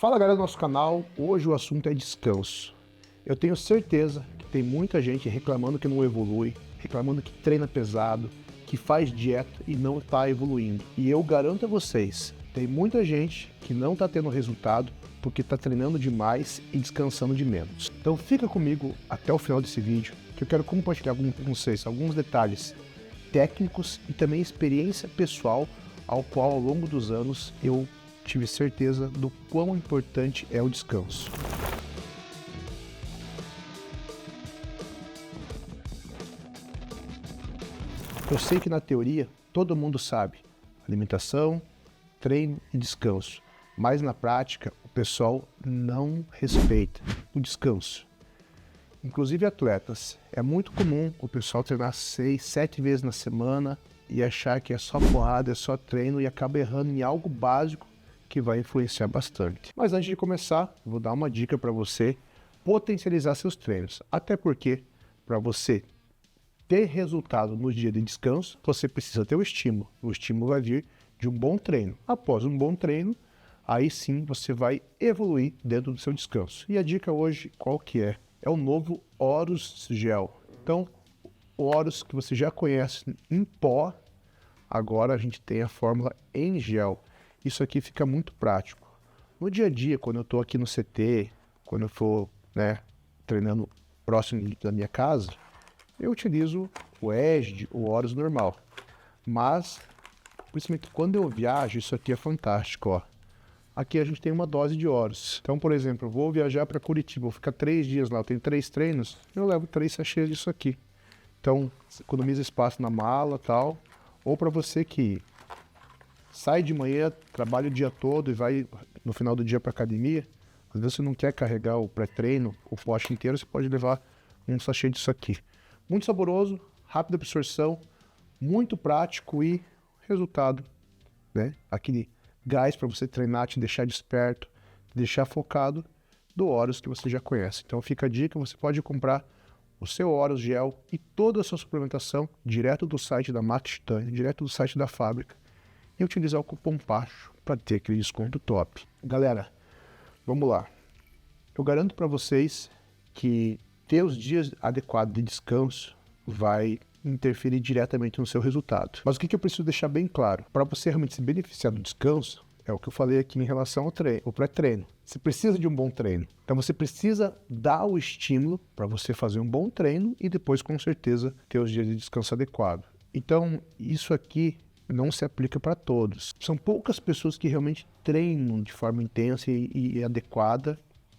Fala galera do nosso canal, hoje o assunto é descanso. Eu tenho certeza que tem muita gente reclamando que não evolui, reclamando que treina pesado, que faz dieta e não está evoluindo. E eu garanto a vocês, tem muita gente que não está tendo resultado porque está treinando demais e descansando de menos. Então fica comigo até o final desse vídeo, que eu quero compartilhar com vocês alguns detalhes técnicos e também experiência pessoal ao qual ao longo dos anos eu tive certeza do quão importante é o descanso. Eu sei que na teoria todo mundo sabe alimentação, treino e descanso, mas na prática o pessoal não respeita o descanso. Inclusive atletas, é muito comum o pessoal treinar 6, 7 vezes na semana e achar que é só porrada, é só treino e acaba errando em algo básico que vai influenciar bastante. Mas antes de começar, eu vou dar uma dica para você potencializar seus treinos. Até porque, para você ter resultado no dia de descanso, você precisa ter o estímulo. O estímulo vai vir de um bom treino. Após um bom treino, aí sim você vai evoluir dentro do seu descanso. E a dica hoje, qual que é? É o novo Horus Gel. Então, o Horus que você já conhece em pó, agora a gente tem a fórmula em gel. Isso aqui fica muito prático. No dia a dia, quando eu estou aqui no CT, quando eu for treinando próximo da minha casa, eu utilizo o EGD, o Horus normal. Mas, principalmente quando eu viajo, isso aqui é fantástico, ó. Aqui a gente tem uma dose de Horus. Então, por exemplo, eu vou viajar para Curitiba, vou ficar 3 dias lá, eu tenho 3 treinos, eu levo 3 sachês disso aqui. Então, economiza espaço na mala e tal. Ou para você que sai de manhã, trabalha o dia todo e vai no final do dia para academia, às vezes você não quer carregar o pré-treino, o pote inteiro, você pode levar um sachê disso aqui. Muito saboroso, rápida absorção, muito prático e resultado, né? Aquele gás para você treinar, te deixar desperto, te deixar focado do Horus que você já conhece. Então fica a dica, você pode comprar o seu Horus Gel e toda a sua suplementação direto do site da Max Titânio, direto do site da fábrica, e utilizar o cupom PACHO para ter aquele desconto top. Galera, vamos lá. Eu garanto para vocês que ter os dias adequados de descanso vai interferir diretamente no seu resultado. Mas o que eu preciso deixar bem claro? Para você realmente se beneficiar do descanso, é o que eu falei aqui em relação ao treino, ao pré-treino. Você precisa de um bom treino. Então você precisa dar o estímulo para você fazer um bom treino e depois, com certeza, ter os dias de descanso adequado. Então, isso aqui não se aplica para todos. São poucas pessoas que realmente treinam de forma intensa e adequada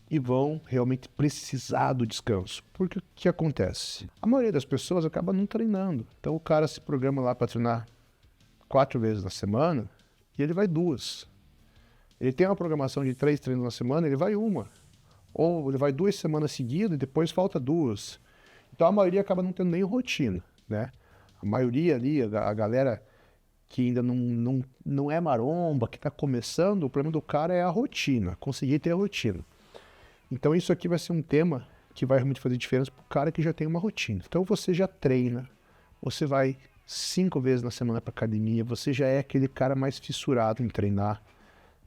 e vão realmente precisar do descanso. Porque o que acontece? A maioria das pessoas acaba não treinando. Então o cara se programa lá para treinar 4 vezes na semana e ele vai 2. Ele tem uma programação de 3 treinos na semana, ele vai 1. Ou ele vai 2 semanas seguidas e depois falta 2. Então a maioria acaba não tendo nem rotina, né? A maioria ali, a galera que ainda não é maromba, que está começando, o problema do cara é a rotina, conseguir ter a rotina. Então isso aqui vai ser um tema que vai realmente fazer diferença para o cara que já tem uma rotina. Então você já treina, você vai 5 vezes na semana para academia, você já é aquele cara mais fissurado em treinar,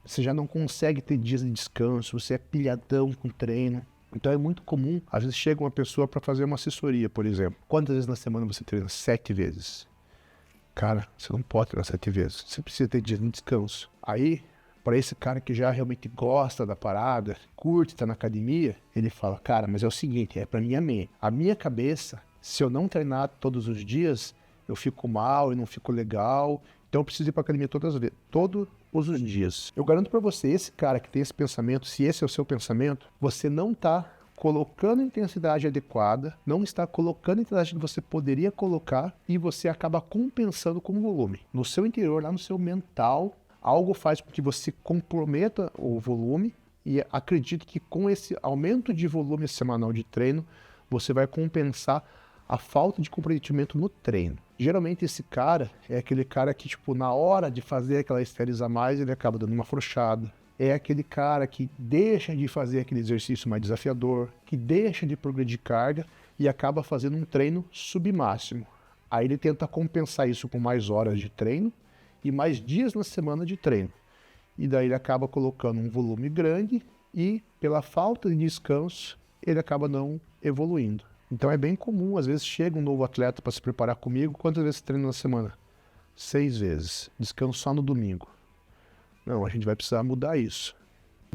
você já não consegue ter dias de descanso, você é pilhadão com treino. Então é muito comum, às vezes chega uma pessoa para fazer uma assessoria, por exemplo. Quantas vezes na semana você treina? 7 vezes. Cara, você não pode treinar 7 vezes, você precisa ter dias de descanso. Aí, para esse cara que já realmente gosta da parada, curte estar na academia, ele fala, cara, mas é o seguinte, é para minha mente. A minha cabeça, se eu não treinar todos os dias, eu fico mal e não fico legal, então eu preciso ir para academia todos os dias. Eu garanto para você, esse cara que tem esse pensamento, se esse é o seu pensamento, você não está colocando a intensidade adequada, não está colocando a intensidade que você poderia colocar e você acaba compensando com o volume. No seu interior, lá no seu mental, algo faz com que você comprometa o volume e acredite que com esse aumento de volume semanal de treino, você vai compensar a falta de comprometimento no treino. Geralmente esse cara é aquele cara que, tipo, na hora de fazer aquela esteres a mais, ele acaba dando uma afrouxada. É aquele cara que deixa de fazer aquele exercício mais desafiador, que deixa de progredir carga e acaba fazendo um treino submáximo. Aí ele tenta compensar isso com mais horas de treino e mais dias na semana de treino. e daí ele acaba colocando um volume grande e, pela falta de descanso, ele acaba não evoluindo. Então é bem comum, às vezes chega um novo atleta para se preparar comigo. Quantas vezes você treina na semana? 6 vezes. Descanso só no domingo. Não, a gente vai precisar mudar isso.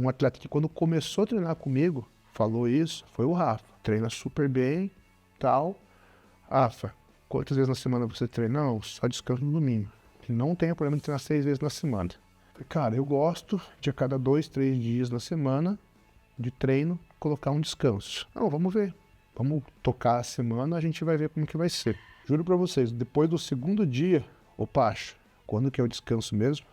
Um atleta que quando começou a treinar comigo, falou isso, foi o Rafa. Treina super bem, tal. Rafa, quantas vezes na semana você treina? Não, só descanso no domingo. Não tenho problema de treinar 6 vezes na semana. Cara, eu gosto de a cada 2, 3 dias na semana de treino colocar um descanso. Não, vamos ver. Vamos tocar a semana, a gente vai ver como que vai ser. Juro pra vocês, depois do segundo dia, ô Pacho, quando que é o descanso mesmo?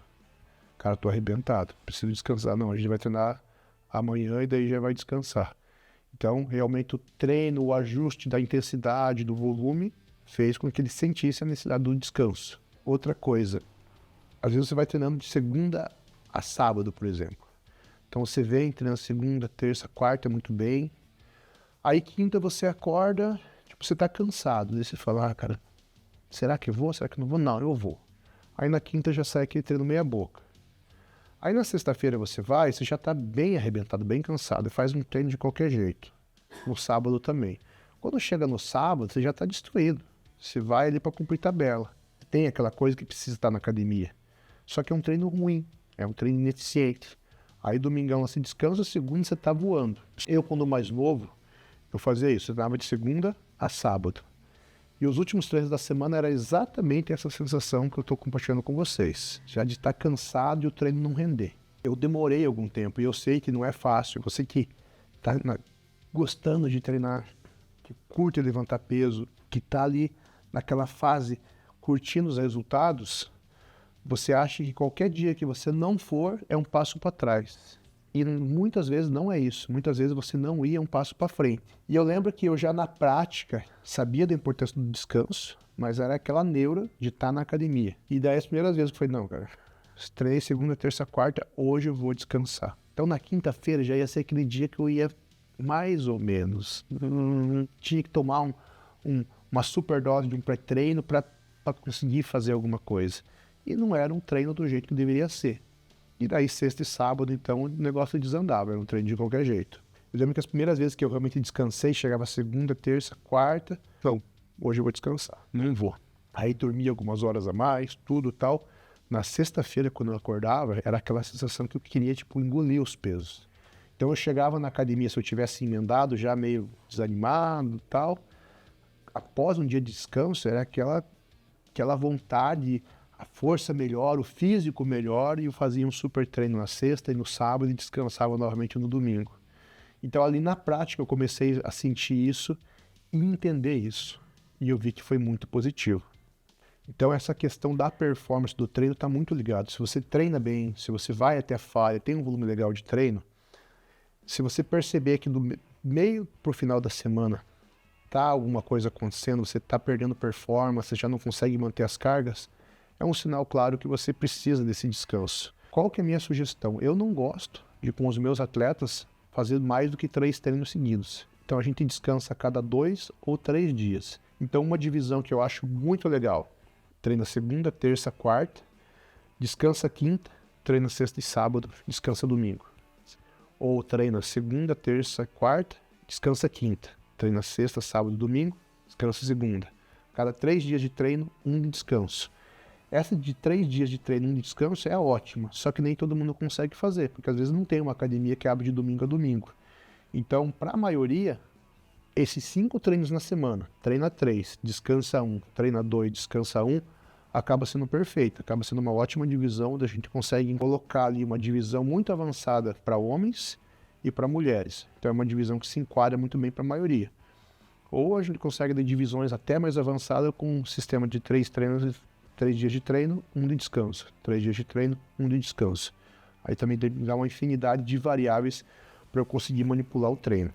Cara, tô arrebentado, preciso descansar. Não, a gente vai treinar amanhã e daí já vai descansar. Então, realmente o treino, o ajuste da intensidade, do volume, fez com que ele sentisse a necessidade do descanso. Outra coisa, às vezes você vai treinando de segunda a sábado, por exemplo. Então você vem treinando segunda, terça, quarta muito bem. Aí quinta você acorda, tipo, você tá cansado. Daí você fala, cara, será que eu vou? Será que eu não vou? Não, eu vou. Aí na quinta já sai aquele treino meia boca. Aí na sexta-feira você já tá bem arrebentado, bem cansado, e faz um treino de qualquer jeito. No sábado também. Quando chega no sábado, você já tá destruído. Você vai ali para cumprir tabela. Tem aquela coisa que precisa estar na academia. Só que é um treino ruim, é um treino ineficiente. Aí domingão você descansa, segunda você tá voando. Eu, quando mais novo, eu fazia isso, eu treinava de segunda a sábado. E os últimos treinos da semana era exatamente essa sensação que eu estou compartilhando com vocês. Já de estar cansado e o treino não render. Eu demorei algum tempo e eu sei que não é fácil. Você que está gostando de treinar, que curte levantar peso, que está ali naquela fase curtindo os resultados, você acha que qualquer dia que você não for é um passo para trás. E muitas vezes não é isso. Muitas vezes você não ia um passo para frente. E eu lembro que eu já na prática sabia da importância do descanso, mas era aquela neura de estar na academia. E daí as primeiras vezes que eu falei, não, cara, três, segunda, terça, quarta, hoje eu vou descansar. Então na quinta-feira já ia ser aquele dia que eu ia mais ou menos. Tinha que tomar uma super dose de um pré-treino para conseguir fazer alguma coisa. E não era um treino do jeito que deveria ser. E daí, sexta e sábado, então, o negócio desandava, era um treino de qualquer jeito. Eu lembro que as primeiras vezes que eu realmente descansei, chegava segunda, terça, quarta, então, hoje eu vou descansar, não vou. Aí dormia algumas horas a mais, tudo tal. Na sexta-feira, quando eu acordava, era aquela sensação que eu queria, tipo, engolir os pesos. Então eu chegava na academia, se eu tivesse emendado, já meio desanimado tal. Após um dia de descanso, era aquela vontade, a força melhor, o físico melhor, e eu fazia um super treino na sexta e no sábado e descansava novamente no domingo. Então ali na prática eu comecei a sentir isso e entender isso. E eu vi que foi muito positivo. Então essa questão da performance do treino está muito ligado. Se você treina bem, se você vai até a falha, tem um volume legal de treino, se você perceber que do meio para o final da semana tá alguma coisa acontecendo, você está perdendo performance, você já não consegue manter as cargas, é um sinal claro que você precisa desse descanso. Qual que é a minha sugestão? Eu não gosto de, com os meus atletas, fazer mais do que 3 treinos seguidos. Então a gente descansa a cada 2 ou 3 dias. Então uma divisão que eu acho muito legal, treina segunda, terça, quarta, descansa quinta, treina sexta e sábado, descansa domingo. Ou treina segunda, terça, quarta, descansa quinta, treina sexta, sábado, domingo, descansa segunda. Cada 3 dias de treino, um de descanso. Essa de 3 dias de treino e descanso é ótima, só que nem todo mundo consegue fazer, porque às vezes não tem uma academia que abre de domingo a domingo. Então, para a maioria, esses 5 treinos na semana, treina 3, descansa 1, treina 2, descansa 1, acaba sendo perfeito, acaba sendo uma ótima divisão, onde a gente consegue colocar ali uma divisão muito avançada para homens e para mulheres. Então é uma divisão que se enquadra muito bem para a maioria. Ou a gente consegue ter divisões até mais avançadas com um sistema de 3 treinos, 3 dias de treino, 1 de descanso. 3 dias de treino, 1 de descanso. Aí também dá uma infinidade de variáveis para eu conseguir manipular o treino.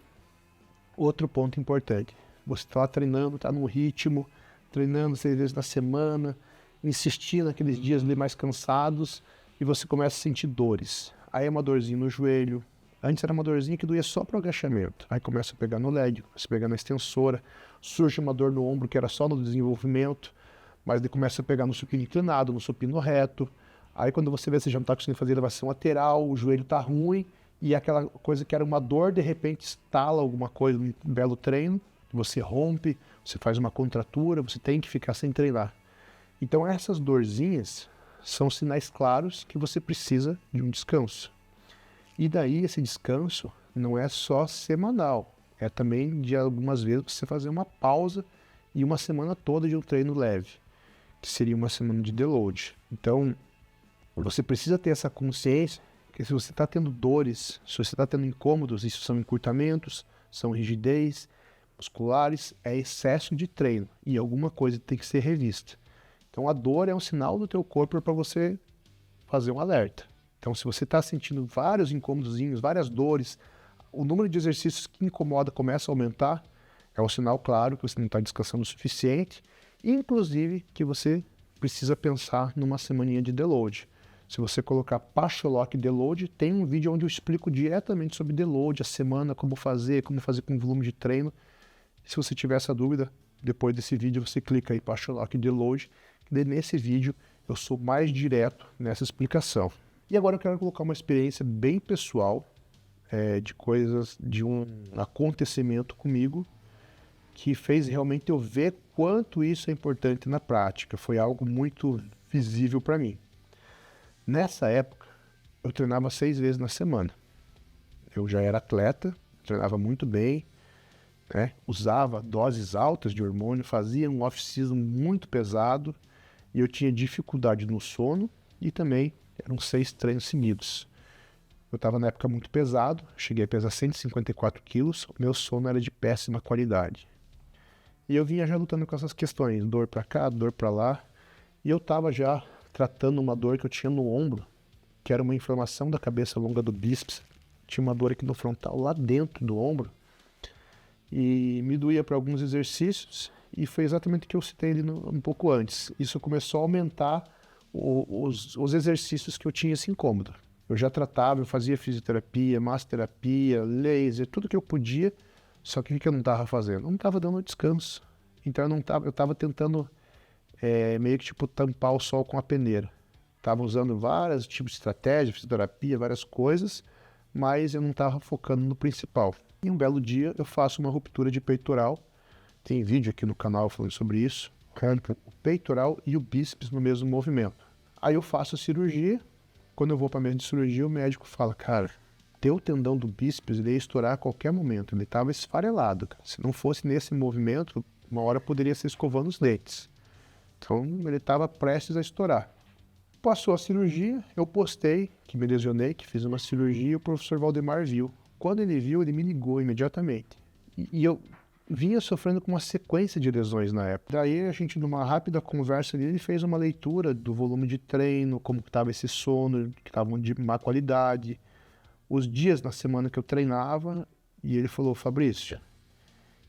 Outro ponto importante. Você está lá treinando, está no ritmo, treinando 6 vezes na semana, insistindo naqueles dias ali mais cansados e você começa a sentir dores. Aí é uma dorzinha no joelho. Antes era uma dorzinha que doía só para o agachamento. Aí começa a pegar no leg, começa a pegar na extensora. Surge uma dor no ombro que era só no desenvolvimento. Mas ele começa a pegar no supino inclinado, no supino reto. Aí quando você vê, você já não está conseguindo fazer elevação lateral, o joelho está ruim, e aquela coisa que era uma dor, de repente estala alguma coisa num belo treino, você rompe, você faz uma contratura, você tem que ficar sem treinar. Então essas dorzinhas são sinais claros que você precisa de um descanso. E daí esse descanso não é só semanal, é também de algumas vezes você fazer uma pausa e uma semana toda de um treino leve, que seria uma semana de deload. Então você precisa ter essa consciência que se você está tendo dores, se você está tendo incômodos, isso são encurtamentos, são rigidez musculares, é excesso de treino e alguma coisa tem que ser revista. Então a dor é um sinal do teu corpo para você fazer um alerta. Então se você está sentindo vários incômodozinhos, várias dores, o número de exercícios que incomoda começa a aumentar, é um sinal claro que você não está descansando o suficiente, inclusive que você precisa pensar numa semaninha de deload. Se você colocar Pacholok Deload, tem um vídeo onde eu explico diretamente sobre deload, a semana, como fazer com volume de treino. Se você tiver essa dúvida, depois desse vídeo você clica aí Pacholok Deload, que nesse vídeo eu sou mais direto nessa explicação. E agora eu quero colocar uma experiência bem pessoal, de coisas, de um acontecimento comigo, que fez realmente eu ver quanto isso é importante na prática. Foi algo muito visível para mim. Nessa época, eu treinava 6 vezes na semana. Eu já era atleta, treinava muito bem, né? Usava doses altas de hormônio, fazia um off-season muito pesado e eu tinha dificuldade no sono e também eram 6 treinos seguidos. Eu estava na época muito pesado, cheguei a pesar 154 quilos, o meu sono era de péssima qualidade. E eu vinha já lutando com essas questões, dor para cá, dor para lá, e eu estava já tratando uma dor que eu tinha no ombro, que era uma inflamação da cabeça longa do bíceps. Tinha uma dor aqui no frontal, lá dentro do ombro, e me doía para alguns exercícios, e foi exatamente o que eu citei ali um pouco antes. Isso começou a aumentar os exercícios que eu tinha esse incômodo. Eu já tratava, eu fazia fisioterapia, massoterapia, laser, tudo que eu podia, só que o que eu não estava fazendo? Não estava dando descanso. Então eu estava tentando meio que tipo tampar o sol com a peneira. Estava usando vários tipos de estratégia, fisioterapia, várias coisas, mas eu não estava focando no principal. E um belo dia eu faço uma ruptura de peitoral. Tem vídeo aqui no canal falando sobre isso. O peitoral e o bíceps no mesmo movimento. Aí eu faço a cirurgia. Quando eu vou para a mesa de cirurgia, o médico fala, cara, teu tendão do bíceps ele ia estourar a qualquer momento. Ele estava esfarelado, cara. Se não fosse nesse movimento, uma hora poderia ser escovando os dentes. Então ele estava prestes a estourar. Passou a cirurgia, eu postei que me lesionei, que fiz uma cirurgia e o professor Valdemar viu. Quando ele viu, ele me ligou imediatamente. E eu vinha sofrendo com uma sequência de lesões na época. Daí a gente, numa rápida conversa ali, ele fez uma leitura do volume de treino, como estava esse sono, que estavam de má qualidade, os dias na semana que eu treinava, e ele falou, Fabrício,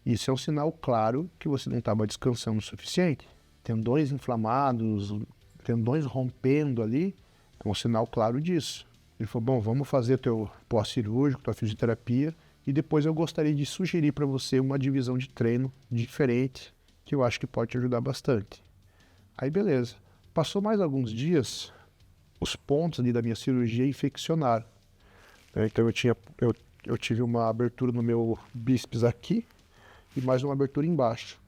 isso é um sinal claro que você não estava descansando o suficiente. Tendões inflamados, tendões rompendo ali, é um sinal claro disso. Ele falou, bom, vamos fazer teu pós-cirúrgico, tua fisioterapia, e depois eu gostaria de sugerir para você uma divisão de treino diferente, que eu acho que pode te ajudar bastante. Aí beleza. Passou mais alguns dias, os pontos ali da minha cirurgia infeccionaram. Então eu tive uma abertura no meu bíceps aqui e mais uma abertura embaixo.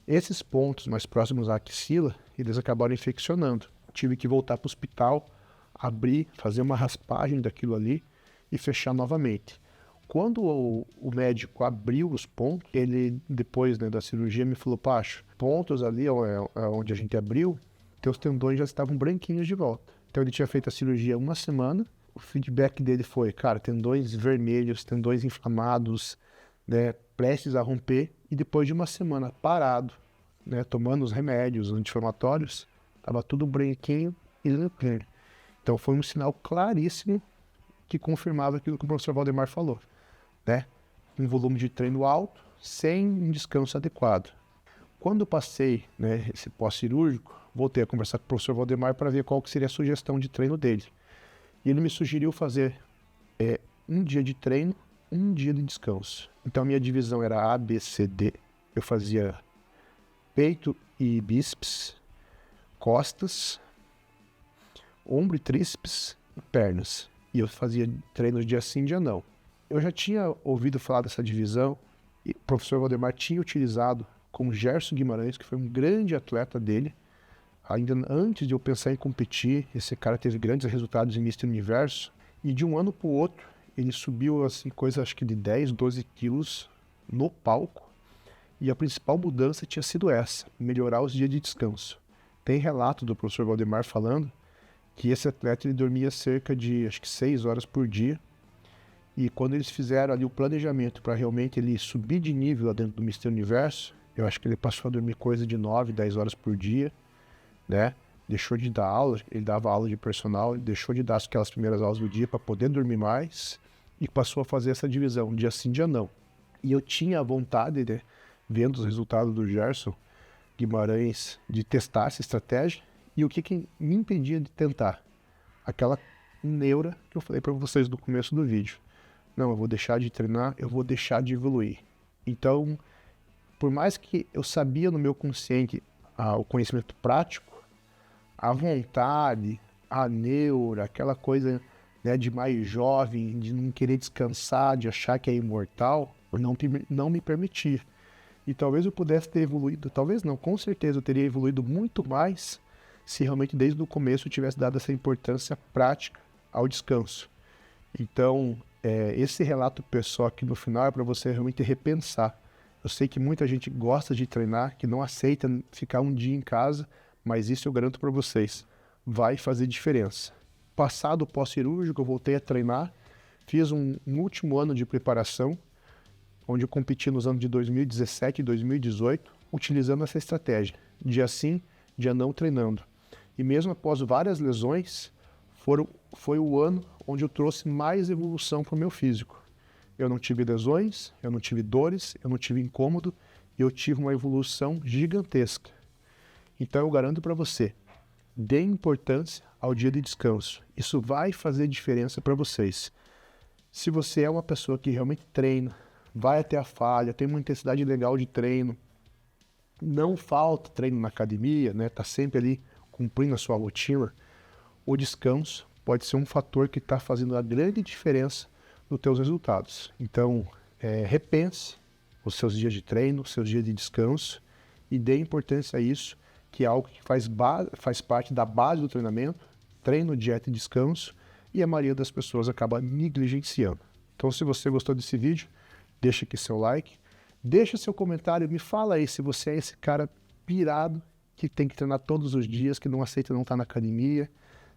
Esses pontos mais próximos à axila, eles acabaram infeccionando. Tive que voltar para o hospital, abrir, fazer uma raspagem daquilo ali e fechar novamente. Quando o médico abriu os pontos, ele, depois da cirurgia, me falou, Pacho, pontos ali onde a gente abriu, teus tendões já estavam branquinhos de volta. Então ele tinha feito a cirurgia 1 semana, o feedback dele foi, cara, tendões vermelhos, tendões inflamados, né, prestes a romper, e depois de 1 semana parado, né, tomando os remédios anti-inflamatórios, estava tudo branquinho e limpinho. Então foi um sinal claríssimo que confirmava aquilo que o professor Valdemar falou, né? Um volume de treino alto, sem um descanso adequado. Quando eu passei, né, esse pós-cirúrgico, voltei a conversar com o professor Valdemar para ver qual que seria a sugestão de treino dele. E ele me sugeriu fazer 1 dia de treino, 1 dia de descanso. Então a minha divisão era A, B, C, D. Eu fazia peito e bíceps, costas, ombro e tríceps e pernas. E eu fazia treinos dia sim, dia não. Eu já tinha ouvido falar dessa divisão e o professor Valdemar tinha utilizado com Gerson Guimarães, que foi um grande atleta dele. Ainda antes de eu pensar em competir, esse cara teve grandes resultados em Mister Universo. E de um ano para o outro, ele subiu assim, coisa acho que de 10, 12 quilos no palco. E a principal mudança tinha sido essa, melhorar os dias de descanso. Tem relato do professor Valdemar falando que esse atleta ele dormia cerca de acho que 6 horas por dia. E quando eles fizeram ali o planejamento para realmente ele subir de nível lá dentro do Mister Universo, eu acho que ele passou a dormir coisa de 9, 10 horas por dia, né? Deixou de dar aula, ele dava aula de personal, ele deixou de dar aquelas primeiras aulas do dia para poder dormir mais e passou a fazer essa divisão, dia sim, dia não. E eu tinha a vontade, né, vendo os resultados do Gerson Guimarães, de testar essa estratégia. E o que me impedia de tentar? Aquela neura que eu falei para vocês no começo do vídeo. Não, eu vou deixar de treinar, eu vou deixar de evoluir. Então, por mais que eu sabia no meu consciente o conhecimento prático, a vontade, a neura, aquela coisa, né, de mais jovem, de não querer descansar, de achar que é imortal, não me permitia. E talvez eu pudesse ter evoluído, talvez não, com certeza eu teria evoluído muito mais se realmente desde o começo eu tivesse dado essa importância prática ao descanso. Então, esse relato pessoal aqui no final é para você realmente repensar. Eu sei que muita gente gosta de treinar, que não aceita ficar um dia em casa, mas isso eu garanto para vocês, vai fazer diferença. Passado o pós-cirúrgico, eu voltei a treinar, fiz um último ano de preparação, onde eu competi nos anos de 2017 e 2018, utilizando essa estratégia, dia sim, dia não treinando. E mesmo após várias lesões, foi o ano onde eu trouxe mais evolução para o meu físico. Eu não tive lesões, eu não tive dores, eu não tive incômodo, e eu tive uma evolução gigantesca. Então eu garanto para você, dê importância ao dia de descanso. Isso vai fazer diferença para vocês. Se você é uma pessoa que realmente treina, vai até a falha, tem uma intensidade legal de treino, não falta treino na academia, né? Tá sempre ali cumprindo a sua rotina, o descanso pode ser um fator que está fazendo a grande diferença nos teus resultados. Então, repense os seus dias de treino, os seus dias de descanso e dê importância a isso, que é algo que faz parte da base do treinamento, treino, dieta e descanso, e a maioria das pessoas acaba negligenciando. Então, se você gostou desse vídeo, deixa aqui seu like, deixa seu comentário, me fala aí se você é esse cara pirado que tem que treinar todos os dias, que não aceita não estar na academia,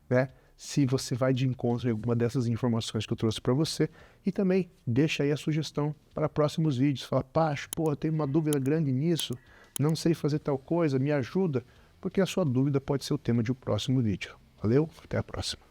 né? Se você vai de encontro em alguma dessas informações que eu trouxe para você, e também deixa aí a sugestão para próximos vídeos. Fala, Pacho, pô, eu tenho uma dúvida grande nisso, não sei fazer tal coisa, me ajuda, porque a sua dúvida pode ser o tema de um próximo vídeo. Valeu, até a próxima.